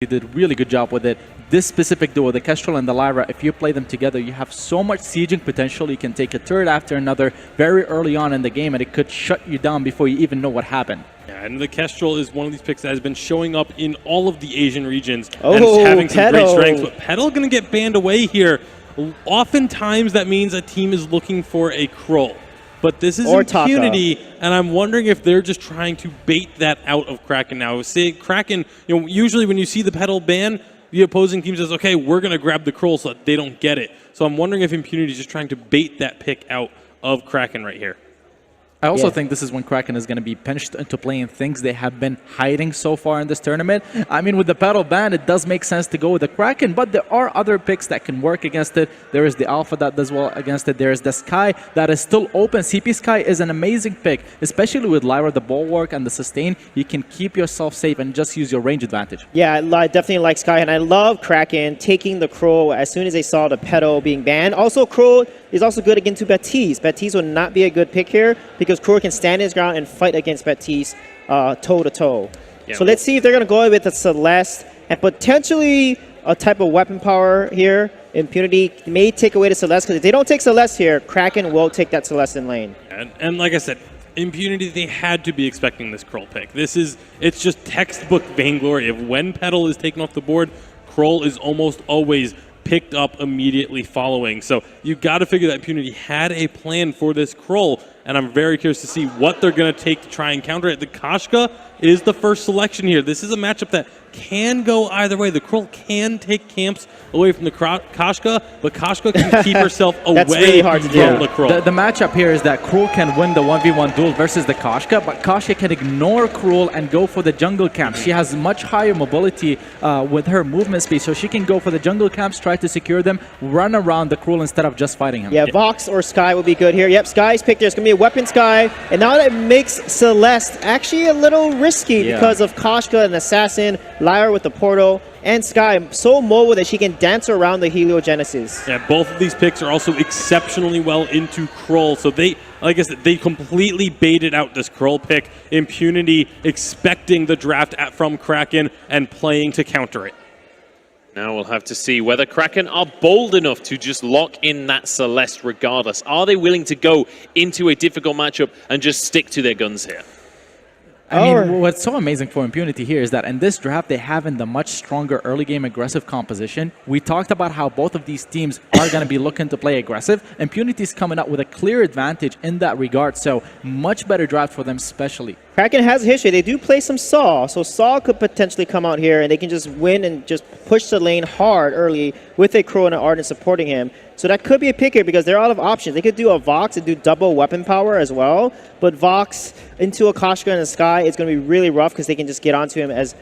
They did a really good job with it. This specific duo, the Kestrel and the Lyra, if you play them together, you have so much sieging potential. You can take a turret after another very early on in the game, and it could shut you down before you even know what happened. Yeah, and the Kestrel is one of these picks that has been showing up in all of the Asian regions and is having some great strengths. But Petal going to get banned away here. Oftentimes, that means a team is looking for a Kroll. But this is Impunity, and I'm wondering if they're just trying to bait that out of Kraken now. Say Kraken, usually when you see the Petal ban, the opposing team says, okay, we're going to grab the Kroll so that they don't get it. So I'm wondering if Impunity is just trying to bait that pick out of Kraken right here. I also think this is when Kraken is going to be pinched into playing things they have been hiding so far in this tournament. I mean, with the Petal ban, it does make sense to go with the Kraken, but there are other picks that can work against it. There is the Alpha that does well against it. There is the Sky that is still open. CP Sky is an amazing pick, especially with Lyra, the Bulwark, and the Sustain. You can keep yourself safe and just use your range advantage. Yeah, I definitely like Sky, and I love Kraken taking the Crow as soon as they saw the Petal being banned. Also, Crow is also good against Baptiste. Baptiste would not be a good pick here because Crow can stand his ground and fight against Baptiste toe-to-toe. Yeah. So let's see if they're going to go with a Celeste and potentially a type of weapon power here. Impunity may take away the Celeste, because if they don't take Celeste here, Kraken will take that Celeste in lane. And like I said, Impunity, they had to be expecting this Kroll pick. It's just textbook Vainglory. If when Petal is taken off the board, Kroll is almost always picked up immediately following. So you got to figure that Impunity had a plan for this Kroll, and I'm very curious to see what they're going to take to try and counter it. The Koshka is the first selection here. This is a matchup that can go either way. The Kroll can take camps away from the Koshka, but Koshka can keep herself away really hard to from the Kroll. The matchup here is that Kroll can win the 1v1 duel versus the Koshka, but Koshka can ignore Kroll and go for the jungle camp. She has much higher mobility with her movement speed, so she can go for the jungle camps, try to secure them, run around the Kroll instead of just fighting him. Yeah, Vox or Sky would be good here. Yep, Sky's picked there. It's going to be a weapon Sky, and now that makes Celeste actually a little risky because of Koshka and Assassin, Lyra with the portal, and Sky so mobile that she can dance around the Heliogenesis. Yeah, both of these picks are also exceptionally well into Kroll, so they, like I said, they completely baited out this Kroll pick. Impunity expecting the draft from Kraken and playing to counter it. Now we'll have to see whether Kraken are bold enough to just lock in that Celeste regardless. Are they willing to go into a difficult matchup and just stick to their guns here? I mean, what's so amazing for Impunity here is that in this draft, they have in the much stronger early game aggressive composition. We talked about how both of these teams are going to be looking to play aggressive. Impunity is coming out with a clear advantage in that regard, so much better draft for them especially. Kraken has a history. They do play some Saw, so Saw could potentially come out here and they can just win and just push the lane hard early with a Crow and an Ardent supporting him. So that could be a pick here because they're out of options. They could do a Vox and do double weapon power as well, but Vox into a Koshka and a Sky is going to be really rough because they can just get onto him as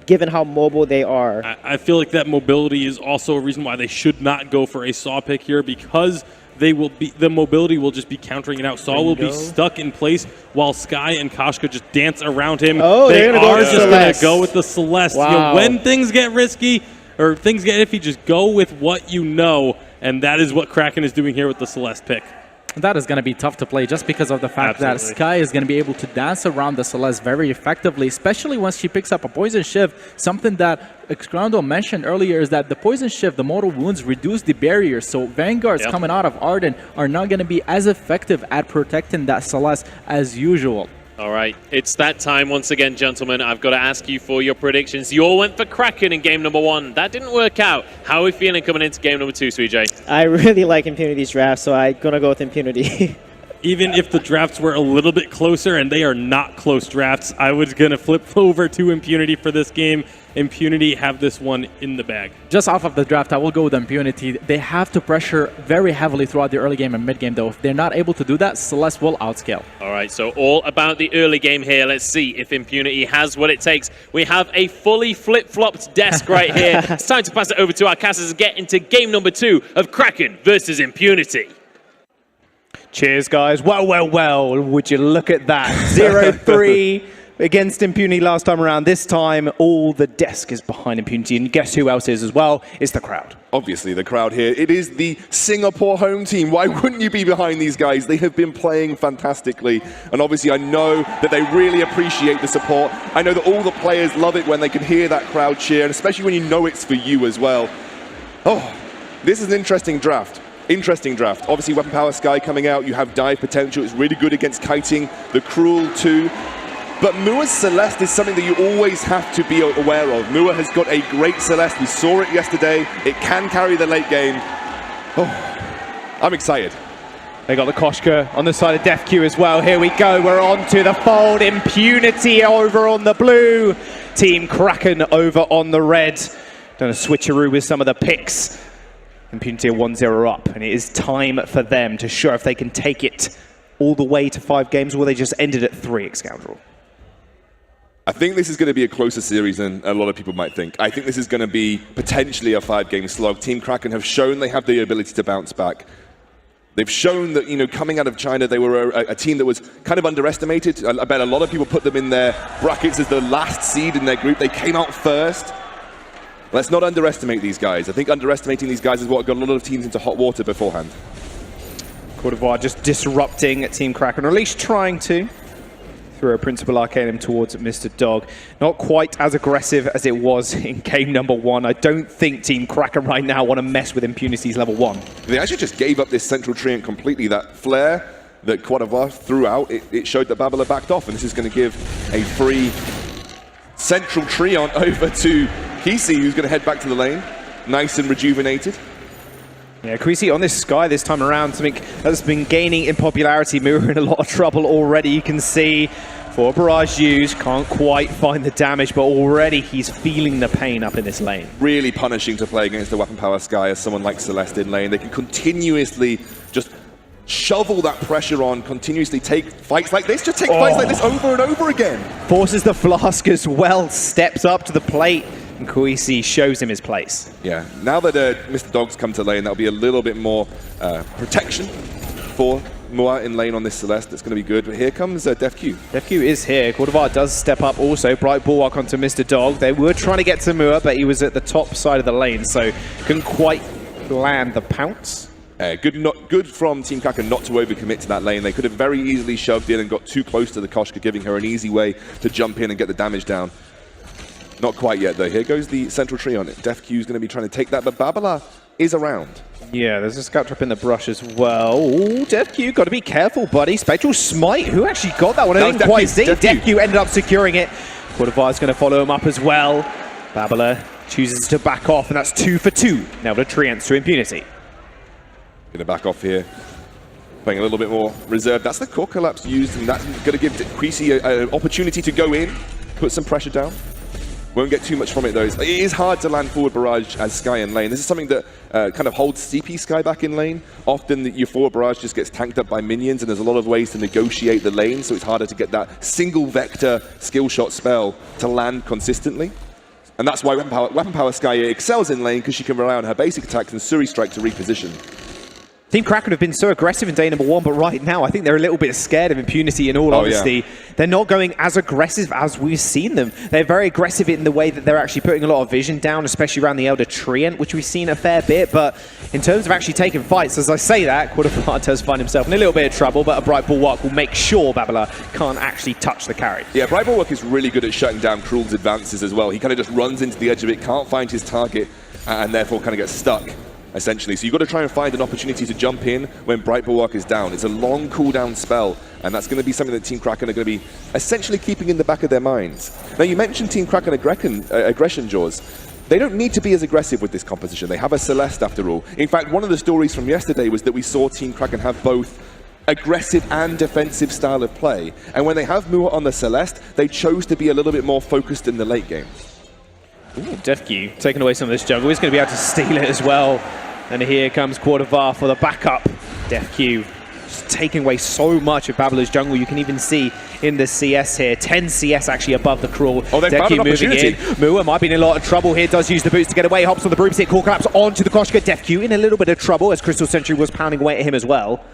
given how mobile they are. I feel like that mobility is also a reason why they should not go for a Saw pick here, because the mobility will just be countering it out. Saw will be stuck in place while Sky and Koshka just dance around him. Oh, they are just going to go with the Celeste. Wow. When things get risky or things get iffy, just go with what you know, and that is what Kraken is doing here with the Celeste pick. That is going to be tough to play just because of the fact that Sky is going to be able to dance around the Celeste very effectively, especially once she picks up a Poison Shift. Something that Xgrondo mentioned earlier is that the Poison Shift, the mortal wounds, reduce the barrier, so Vanguards coming out of Arden are not going to be as effective at protecting that Celeste as usual. All right, it's that time once again, gentlemen. I've got to ask you for your predictions. You all went for Kraken in game number 1. That didn't work out. How are we feeling coming into game number 2, Sweetjay? I really like Impunity's draft, so I'm going to go with Impunity. Even if the drafts were a little bit closer, and they are not close drafts, I was going to flip over to Impunity for this game. Impunity have this one in the bag. Just off of the draft, I will go with Impunity. They have to pressure very heavily throughout the early game and mid game, though. If they're not able to do that, Celeste will outscale. All right, so all about the early game here. Let's see if Impunity has what it takes. We have a fully flip-flopped desk right here. It's time to pass it over to our casters and get into game number 2 of Kraken versus Impunity. Cheers, guys. Well, would you look at that? 0-3 against Impunity last time around. This time, all the desk is behind Impunity, and guess who else is as well? It's the crowd. Obviously, the crowd here. It is the Singapore home team. Why wouldn't you be behind these guys? They have been playing fantastically, and obviously I know that they really appreciate the support. I know that all the players love it when they can hear that crowd cheer, and especially when you know it's for you as well. Oh, this is an interesting draft. Interesting draft. Obviously, Weapon Power Sky coming out. You have dive potential. It's really good against kiting. The Cruel too. But Mua's Celeste is something that you always have to be aware of. Mua has got a great Celeste. We saw it yesterday. It can carry the late game. Oh, I'm excited. They got the Koshka on the side of DefQ as well. Here we go. We're on to the fold. Impunity over on the blue. Team Kraken over on the red. Done a switcheroo with some of the picks. Impunity are 1-0 up, and it is time for them to show if they can take it all the way to 5 games, or they just ended at 3 at Scoundrel. I think this is going to be a closer series than a lot of people might think. I think this is going to be potentially a 5-game slog. Team Kraken have shown they have the ability to bounce back. They've shown that, you know, coming out of China, they were a team that was kind of underestimated. I bet a lot of people put them in their brackets as the last seed in their group. They came out first. Let's not underestimate these guys. I think underestimating these guys is what got a lot of teams into hot water beforehand. Quarterfinals just disrupting Team Kraken, or at least trying to. Through a Principal Arcanum towards Mr. Dog. Not quite as aggressive as it was in game number 1. I don't think Team Kraken right now want to mess with Impunity's level 1. They actually just gave up this central treant completely. That flare that Quarterfinals threw out, it showed that Babala backed off, and this is going to give a free central treant over to Kisi, who's going to head back to the lane, nice and rejuvenated. Yeah, Kwesi on this Sky this time around, something that's been gaining in popularity. Mura in a lot of trouble already. You can see 4 barrage used, can't quite find the damage, but already he's feeling the pain up in this lane. Really punishing to play against the Weapon Power Sky as someone like Celeste in lane. They can continuously just shovel that pressure on, continuously take fights like this, just take fights like this over and over again. Forces the Flask as well, steps up to the plate. And Kwesi shows him his place. Yeah, now that Mr. Dog's come to lane, that'll be a little bit more protection for Mua in lane on this Celeste. That's going to be good. But here comes DefQ. DefQ is here. Quarterfinals does step up also. Bright Bulwark onto Mr. Dog. They were trying to get to Mua, but he was at the top side of the lane, so couldn't quite land the pounce. Good from Team Kraken not to overcommit to that lane. They could have very easily shoved in and got too close to the Koshka, giving her an easy way to jump in and get the damage down. Not quite yet, though. Here goes the central tree on it. DefQ is going to be trying to take that, but Babala is around. Yeah, there's a scout trap in the brush as well. Ooh, DefQ, got to be careful, buddy. Spectral Smite, who actually got that one? I didn't quite see. DefQ ended up securing it. Quarterfinals is going to follow him up as well. Babala chooses to back off, and that's 2 for 2. Now the treants to Impunity. Going to back off here. Playing a little bit more reserved. That's the core collapse used, and that's going to give Kwesi an opportunity to go in, put some pressure down. Won't get too much from it, though. It is hard to land forward barrage as Sky in lane. This is something that kind of holds CP Sky back in lane. Often your forward barrage just gets tanked up by minions, and there's a lot of ways to negotiate the lane, so it's harder to get that single vector skill shot spell to land consistently. And that's why Weapon Power Sky excels in lane, because she can rely on her basic attacks and Suri Strike to reposition. Team Kraken have been so aggressive in day number 1, but right now I think they're a little bit scared of Impunity in all honesty. Yeah. They're not going as aggressive as we've seen them. They're very aggressive in the way that they're actually putting a lot of vision down, especially around the Elder Treant, which we've seen a fair bit, but in terms of actually taking fights, as I say that, Quarterfinals does find himself in a little bit of trouble, but a Bright Bulwark will make sure Babala can't actually touch the carry. Yeah, Bright Bulwark is really good at shutting down Cruel's advances as well. He kind of just runs into the edge of it, can't find his target, and therefore kind of gets stuck. Essentially, so you've got to try and find an opportunity to jump in when Bright Bulwark is down. It's a long cooldown spell, and that's going to be something that Team Kraken are going to be essentially keeping in the back of their minds. Now, you mentioned Team Kraken aggression, Jaws. They don't need to be as aggressive with this composition. They have a Celeste, after all. In fact, one of the stories from yesterday was that we saw Team Kraken have both aggressive and defensive style of play. And when they have Mua on the Celeste, they chose to be a little bit more focused in the late game. Ooh, DefQ taking away some of this jungle. He's going to be able to steal it as well. And here comes Quarterfinals for the backup. DefQ just taking away so much of Babala's jungle. You can even see in the CS here, 10 CS actually above the Crawl. Oh, they found an opportunity. Mua might be in a lot of trouble here. Does use the boots to get away. Hops on the broomstick. Core collapse onto the Koshka. DefQ in a little bit of trouble as Crystal Sentry was pounding away at him as well.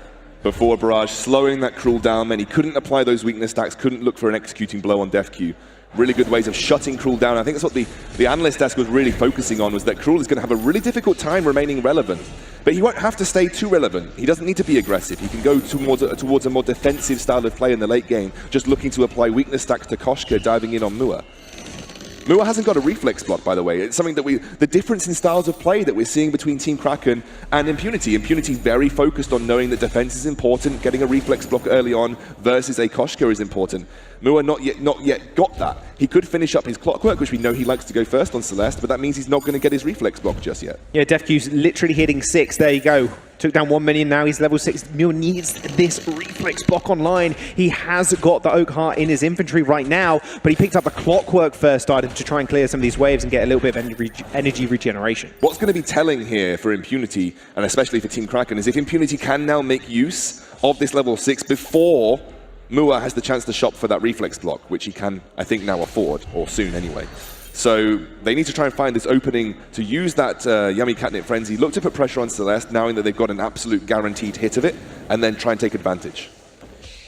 before Barrage, slowing that Cruel down, then he couldn't apply those weakness stacks, couldn't look for an executing blow on DefQ. Really good ways of shutting Cruel down. I think that's what the analyst desk was really focusing on, was that Cruel is going to have a really difficult time remaining relevant. But he won't have to stay too relevant. He doesn't need to be aggressive. He can go towards a more defensive style of play in the late game, just looking to apply weakness stacks to Koshka, diving in on Mua. Mua hasn't got a reflex block, by the way. It's something that the difference in styles of play that we're seeing between Team Kraken and Impunity. Impunity very focused on knowing that defense is important, getting a reflex block early on versus a Koshka is important. Mua not yet got that. He could finish up his clockwork, which we know he likes to go first on Celeste, but that means he's not going to get his reflex block just yet. Yeah, DefQ's literally hitting 6. There you go. Took down 1 million, now he's level 6. Mule needs this reflex block online. He has got the Oak Heart in his inventory right now, but he picked up the Clockwork first item to try and clear some of these waves and get a little bit of energy regeneration. What's going to be telling here for Impunity, and especially for Team Kraken, is if Impunity can now make use of this level 6 before Mua has the chance to shop for that reflex block, which he can, I think, now afford, or soon anyway. So they need to try and find this opening to use that Yummy Catnip Frenzy, look to put pressure on Celeste, knowing that they've got an absolute guaranteed hit of it, and then try and take advantage.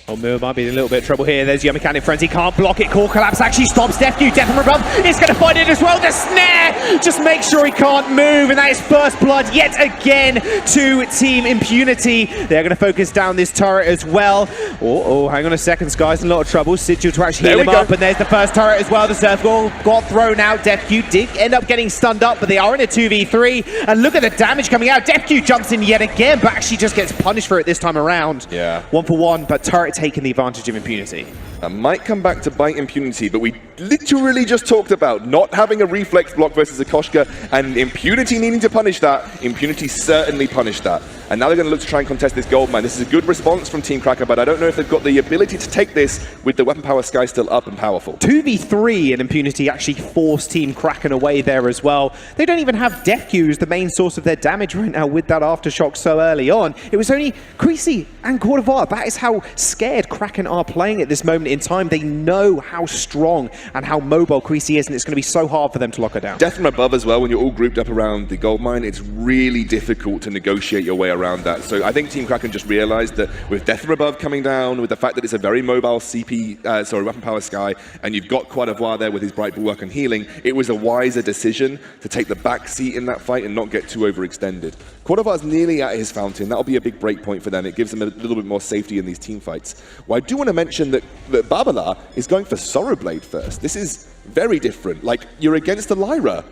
Oh, Mua might be in a little bit of trouble here. There's Yummy Catnip Frenzy, can't block it. Core Collapse actually stops DefQ. Death from above is going to find it as well. The snare just makes sure he can't move, and that is first blood yet again to Team Impunity. They're going to focus down this turret as well. Oh, hang on a second, Sky's in a lot of trouble. Sigil to actually heal him up, and there's the first turret as well. The Surf got thrown out. DefQ did end up getting stunned up, but they are in a 2v3, and look at the damage coming out. DefQ jumps in yet again, but actually just gets punished for it this time around. Yeah. 1 for 1, but turret taking the advantage of Impunity. That might come back to bite Impunity, but we literally just talked about not having a reflex block versus a Koshka, and Impunity needing to punish that. Impunity certainly punished that. And now they're going to look to try and contest this gold mine. This is a good response from Team Kraken, but I don't know if they've got the ability to take this with the weapon power Sky still up and powerful. 2v3 and Impunity actually forced Team Kraken away there as well. They don't even have DefQ as the main source of their damage right now with that Aftershock so early on. It was only Creasy and Quarterfinals. That is how scared Kraken are playing at this moment in time. They know how strong and how mobile Creasy is, and it's going to be so hard for them to lock her down. Death from above as well, when you're all grouped up around the gold mine, it's really difficult to negotiate your way around that. So I think Team Kraken just realized that with Death from above coming down, with the fact that it's a very mobile weapon power Sky, and you've got Quarterfinals there with his bright bulwark and healing, it was a wiser decision to take the back seat in that fight and not get too overextended. Quarterfinals nearly at his fountain. That'll be a big break point for them. It gives them a little bit more safety in these team fights. Well, I do want to mention that Babala is going for Sorrowblade first. This is very different. Like, you're against the Lyra.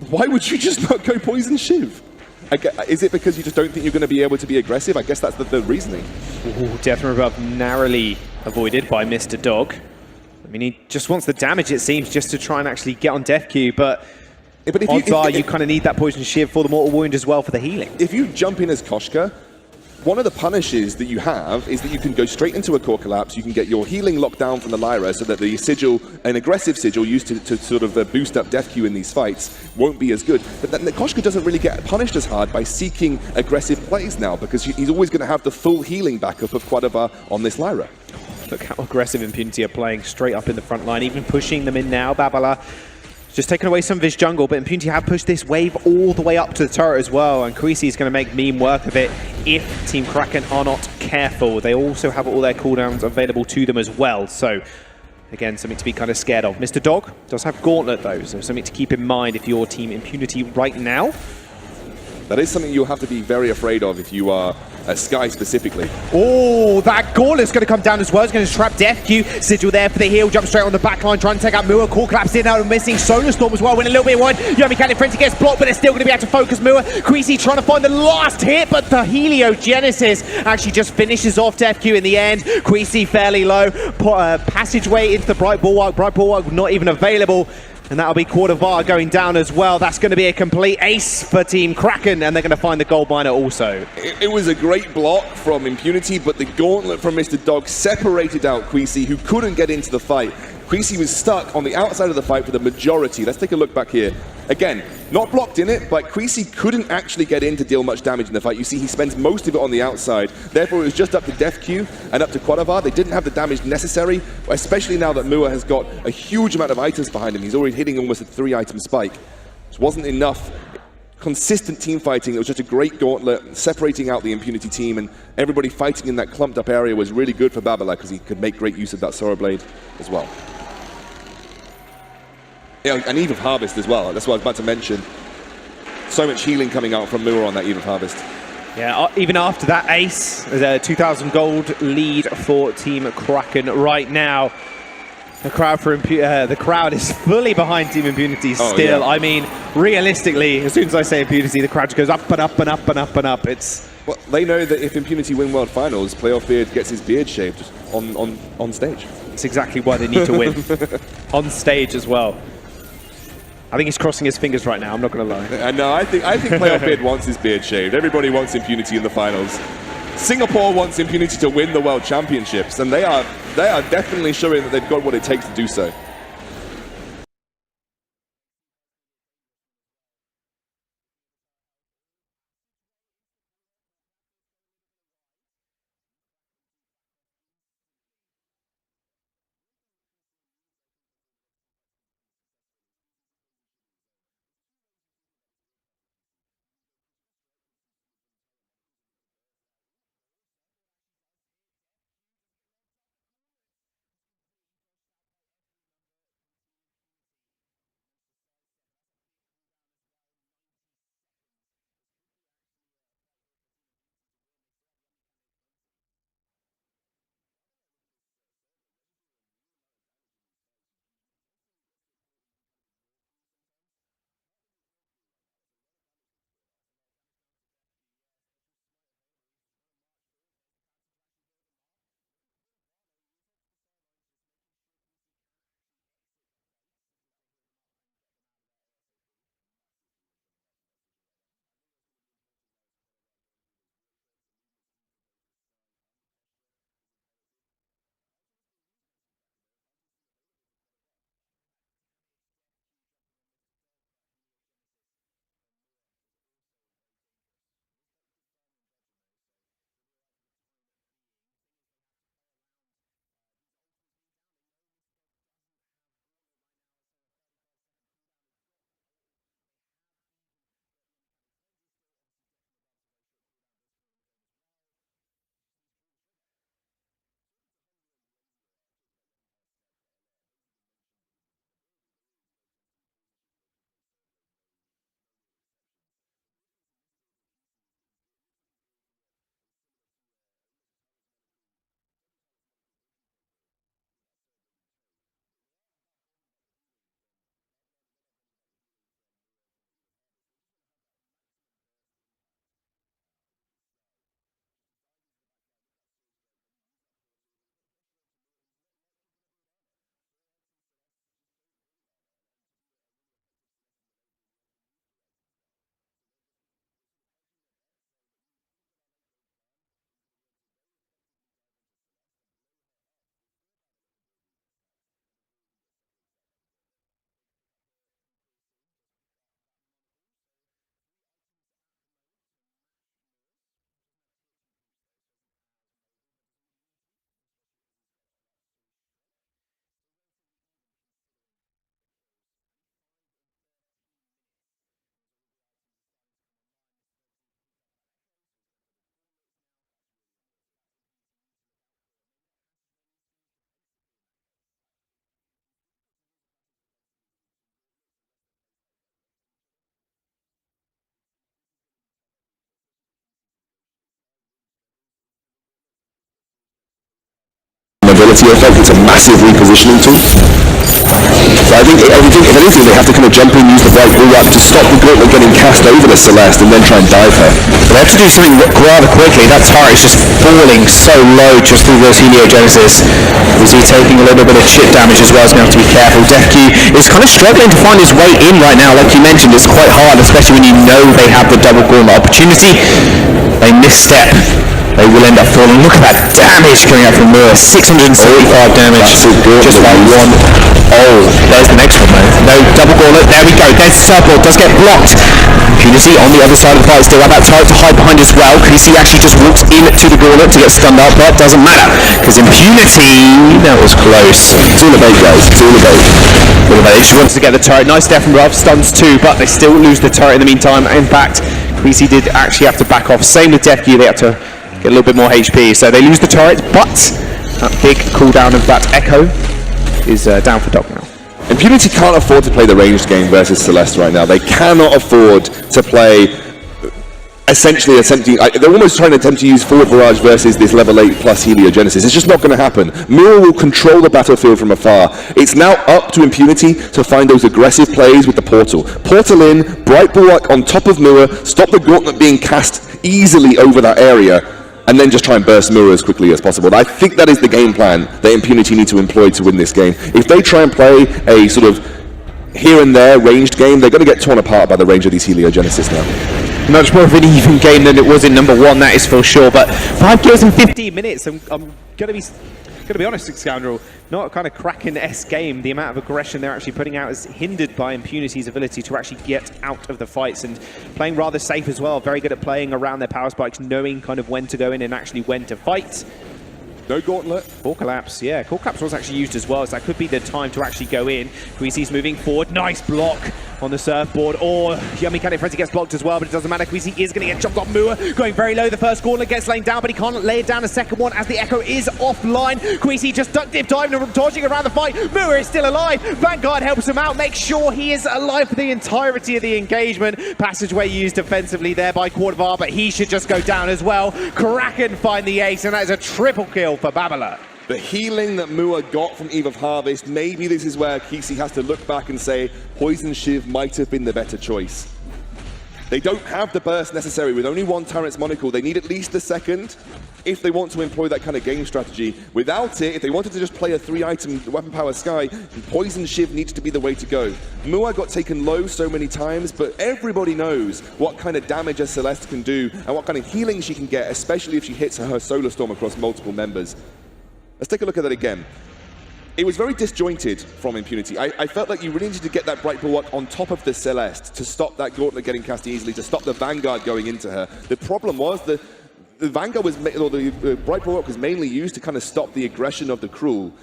Why would you just not go Poison Shiv? Is it because you just don't think you're going to be able to be aggressive? I guess that's the reasoning. Ooh, Death from above narrowly avoided by Mr. Dog. I mean, he just wants the damage, it seems, just to try and actually get on DefQ, but if odds are you kind of need that Poison Shiv for the Mortal Wound as well for the healing. If you jump in as Koshka, one of the punishes that you have is that you can go straight into a Core Collapse, you can get your healing locked down from the Lyra so that the Sigil, an aggressive Sigil used to sort of boost up DefQ in these fights, won't be as good. But then Koshka doesn't really get punished as hard by seeking aggressive plays now, because he's always going to have the full healing backup of Quarterfinals on this Lyra. Look how aggressive Impunity are playing straight up in the front line, even pushing them in now. Babala just taking away some of his jungle, but Impunity have pushed this wave all the way up to the turret as well, and Creasy is going to make meme work of it if Team Kraken are not careful. They also have all their cooldowns available to them as well, so again, something to be kind of scared of. Mr. Dog does have Gauntlet though, so something to keep in mind if you're Team Impunity right now. That is something you'll have to be very afraid of if you are Sky specifically. Oh, that Gauntlet's going to come down as well. It's going to trap DefQ. Sigil there for the heal. Jump straight on the back line, trying to take out Mua. Core Collapse in out, missing Solar Storm as well. Win a little bit wide. Yummy Catnip Frenzy gets blocked, but they're still going to be able to focus Mua. Creasy trying to find the last hit, but the Heliogenesis actually just finishes off DefQ in the end. Creasy fairly low. Passageway into the Bright Bulwark. Bright Bulwark not even available. And that'll be Quarterfinals going down as well. That's going to be a complete ace for Team Kraken, and they're going to find the gold miner also. It was a great block from Impunity, but the gauntlet from Mr. Dog separated out Creasy, who couldn't get into the fight. Creasy was stuck on the outside of the fight for the majority. Let's take a look back here. Again, not blocked in it, but Creasy couldn't actually get in to deal much damage in the fight. You see, he spends most of it on the outside. Therefore, it was just up to DefQ and up to Quarterfinals. They didn't have the damage necessary, especially now that Mua has got a huge amount of items behind him. He's already hitting almost a 3-item spike. Which wasn't enough. consistent team fighting. It was just a great gauntlet, separating out the Impunity team, and everybody fighting in that clumped up area was really good for Babala because he could make great use of that Sora Blade as well. Yeah, and Eve of Harvest as well. That's what I was about to mention. So much healing coming out from Moore on that Eve of Harvest. Yeah, even after that ace, there's a 2,000 gold lead for Team Kraken right now. The crowd is fully behind Team Impunity still. Yeah. I mean, realistically, as soon as I say Impunity, the crowd just goes up and up and up and up and up. Well, they know that if Impunity win World Finals, Playoff Beard gets his beard shaved on stage. It's exactly why they need to win. On stage as well. I think he's crossing his fingers right now, I'm not going to lie. No, I think Playoff Beard wants his beard shaved. Everybody wants Impunity in the finals. Singapore wants Impunity to win the World Championships, and they are definitely showing that they've got what it takes to do so. mobility effect. It's a massive repositioning tool. So I think if anything, they have to kind of jump in, use the right wall up to stop the gauntlet getting cast over to Celeste and then try and dive her. But they have to do something rather quickly. That turret is just falling so low just through this heliogenesis. Is he taking a little bit of chip damage as well, so we have to be careful. Defq is kind of struggling to find his way in right now. Like you mentioned, it's quite hard, especially when you know they have the double gauntlet opportunity. They misstep they will end up falling. Look at that damage coming out from Moore. 675 damage. Just by one. Oh, there's the next one though. No, double gauntlet. There we go. There's the surfboard. Does get blocked. Impunity on the other side of the fight. Still have that turret to hide behind as well. Creasy actually just walks into the gauntlet to get stunned up, but doesn't matter. Because Impunity, that was close. It's all about, guys. It's all about. They just wanted to get the turret. Nice death from Ruff. Stuns too, but they still lose the turret in the meantime. In fact, Creasy did actually have to back off. Same with Deathkey. They had to get a little bit more HP. So they lose the turret, but that big cooldown of that Echo is down for Dog now. Impunity can't afford to play the ranged game versus Celeste right now. They cannot afford to play essentially they're almost trying to attempt to use forward barrage versus this level 8 plus heliogenesis. It's just not going to happen. Mura will control the battlefield from afar. It's now up to Impunity to find those aggressive plays with the portal. Portal in, Bright Bulwark on top of Mura, stop the gauntlet being cast easily over that area, and then just try and burst Mura as quickly as possible. I think that is the game plan that Impunity need to employ to win this game. If they try and play a sort of here and there ranged game, they're going to get torn apart by the range of these heliogenesis now. Much more of an even game than it was in number 1, that is for sure. But 5 kills in 15 minutes. I'm gonna be honest, Scoundrel. Not a kind of Kraken-esque game. The amount of aggression they're actually putting out is hindered by Impunity's ability to actually get out of the fights and playing rather safe as well. Very good at playing around their power spikes, knowing kind of when to go in and actually when to fight. No gauntlet. Core Collapse, yeah. Core Collapse was actually used as well, so that could be the time to actually go in. Queasy's moving forward. Nice block on the surfboard. Or Yummy Cannon Frenzy gets blocked as well, but it doesn't matter. Queasy is going to get jumped on. Moore going very low. The first gauntlet gets laid down, but he can't lay it down a second one as the Echo is offline. Queasy just duck dip diving and dodging around the fight. Moore is still alive. Vanguard helps him out, makes sure he is alive for the entirety of the engagement. Passageway used defensively there by Quarterfinals, but he should just go down as well. Kraken find the ace, and that is a triple kill for Babala. The healing that Mua got from Eve of Harvest, maybe this is where Kesey has to look back and say Poison Shiv might have been the better choice. They don't have the burst necessary. With only 1 turret's monocle, they need at least the second if they want to employ that kind of game strategy. Without it, if they wanted to just play a 3-item weapon power Sky, Poison Shiv needs to be the way to go. Mua got taken low so many times, but everybody knows what kind of damage a Celeste can do and what kind of healing she can get, especially if she hits her Solar Storm across multiple members. Let's take a look at that again. It was very disjointed from Impunity. I felt like you really needed to get that Bright Bulwark on top of the Celeste to stop that Gauntlet getting cast easily, to stop the Vanguard going into her. The problem was the Vanguard was, or the Bright Bulwark was mainly used to kind of stop the aggression of the Cruel.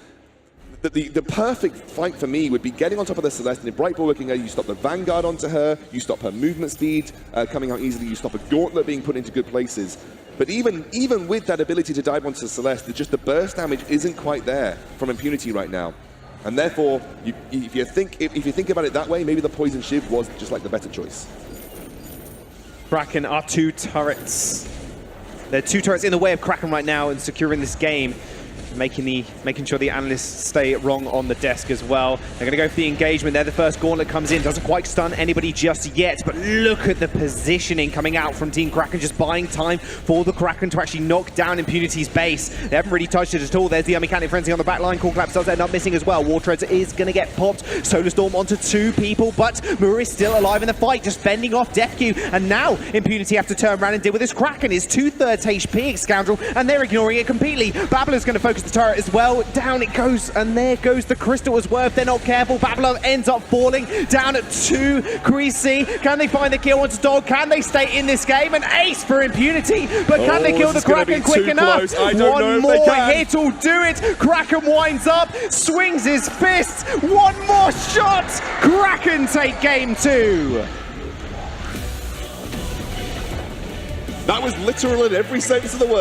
The perfect fight for me would be getting on top of the Celeste, and if Bright Bulwarking her, you stop the Vanguard onto her, you stop her movement speed coming out easily, you stop a Gauntlet being put into good places. But even with that ability to dive onto Celeste, just the burst damage isn't quite there from Impunity right now. And therefore, if you think about it that way, maybe the Poison Shiv was just like the better choice. Kraken are 2 turrets. There are 2 turrets in the way of Kraken right now and securing this game. Making sure the analysts stay wrong on the desk as well. They're going to go for the engagement there. The first gauntlet comes in, doesn't quite stun anybody just yet, but look at the positioning coming out from Team Kraken, just buying time for the Kraken to actually knock down Impunity's base. They haven't really touched it at all. There's the Mechanic Frenzy on the back line. Core Collapse does end up missing as well. War Treads is going to get popped. Solar Storm onto 2 people, but Mura is still alive in the fight, just fending off Deathkey. And now Impunity have to turn around and deal with this Kraken. Is 2/3 HP, Scoundrel, and they're ignoring it completely. Babylon's going to focus the turret as well. Down it goes, and there goes the crystal as well. If they're not careful, Babylon ends up falling down at 2. Creasy, can they find the kill onto Dog? Can they stay in this game? An ace for Impunity, but can they kill the Kraken quick enough? One more hit will do it. Kraken winds up, swings his fist. One more shot. Kraken take game 2. That was literal in every sense of the word.